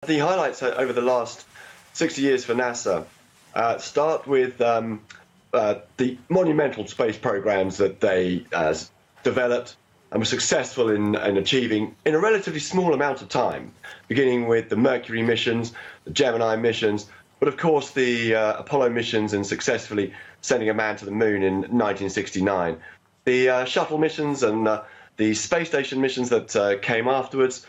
The highlights over the last 60 years for NASA start with the monumental space programs that they developed and were successful in achieving in a relatively small amount of time, beginning with the Mercury missions, the Gemini missions, but of course the Apollo missions and successfully sending a man to the moon in 1969. The shuttle missions and the space station missions that came afterwards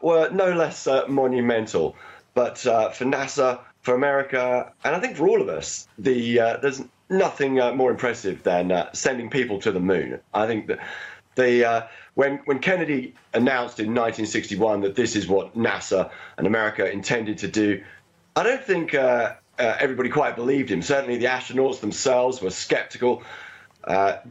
were no less monumental. But for NASA, for America, and I think for all of us, there's nothing more impressive than sending people to the moon. I think that when Kennedy announced in 1961 that this is what NASA and America intended to do, I don't think everybody quite believed him. Certainly the astronauts themselves were skeptical.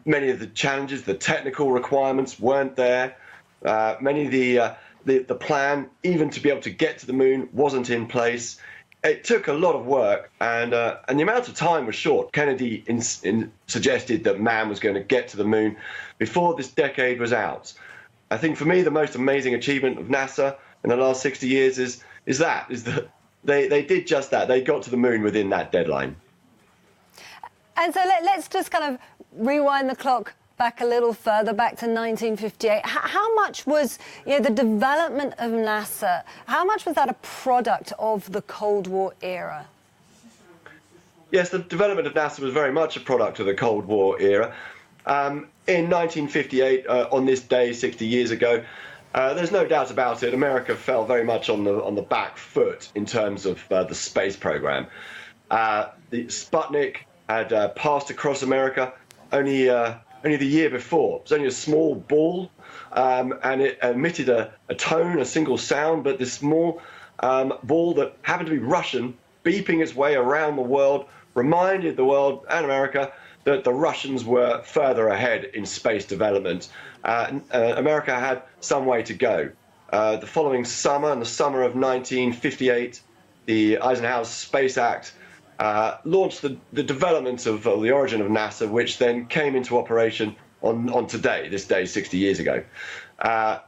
Many of the challenges, the technical requirements weren't there. Many of the plan, even to be able to get to the moon, wasn't in place. It took a lot of work, and the amount of time was short. Kennedy suggested that man was going to get to the moon before this decade was out. I think for me, the most amazing achievement of NASA in the last 60 years is that they did just that. They got to the moon within that deadline. And so let's just kind of rewind the clock back a little further, back to 1958. How much was, the development of NASA, how much was that a product of the Cold War era? Yes, the development of NASA was very much a product of the Cold War era. In 1958, on this day, 60 years ago, there's no doubt about it, America fell very much on the back foot in terms of the space program. The Sputnik had passed across America only the year before. It was only a small ball, and it emitted a tone, a single sound, but this small ball that happened to be Russian, beeping its way around the world, reminded the world and America that the Russians were further ahead in space development. America had some way to go. The following summer, in the summer of 1958, the Eisenhower Space Act launched the development of the origin of NASA, which then came into operation on today, this day 60 years ago. That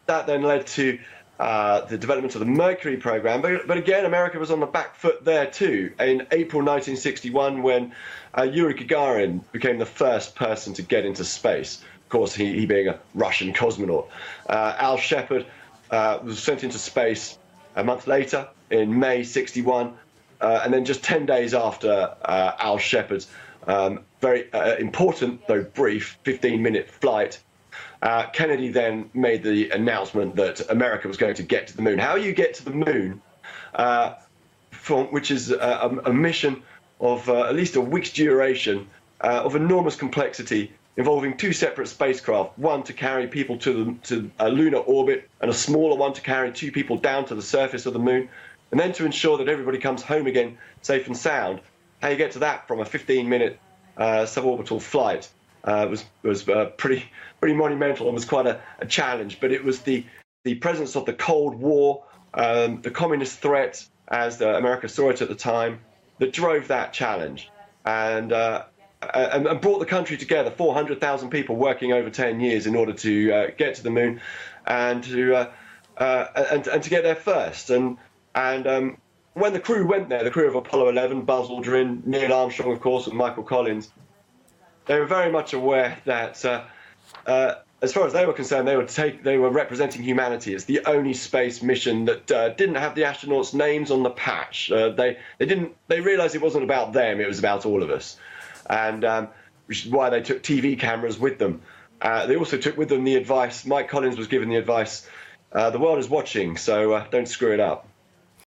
then led to the development of the Mercury program, but again, America was on the back foot there too. In April 1961, when Yuri Gagarin became the first person to get into space, of course, he being a Russian cosmonaut. Al Shepard was sent into space a month later, in May 61, and then just 10 days after Al Shepard's very important, though brief, 15-minute flight, Kennedy then made the announcement that America was going to get to the moon. How you get to the moon, which is a mission of at least a week's duration, of enormous complexity, involving two separate spacecraft, one to carry people to a lunar orbit and a smaller one to carry two people down to the surface of the moon, and then to ensure that everybody comes home again safe and sound. How you get to that from a 15-minute suborbital flight was pretty monumental and was quite a challenge. But it was the presence of the Cold War, the communist threat, as America saw it at the time, that drove that challenge and brought the country together. 400,000 people working over 10 years in order to get to the moon and to get there first. And when the crew went there, the crew of Apollo 11, Buzz Aldrin, Neil Armstrong, of course, and Michael Collins, they were very much aware that, as far as they were concerned, they were representing humanity. It's the only space mission that didn't have the astronauts' names on the patch. They realised it wasn't about them; it was about all of us, and which is why they took TV cameras with them. They also took with them the advice. Mike Collins was given the advice: the world is watching, so don't screw it up.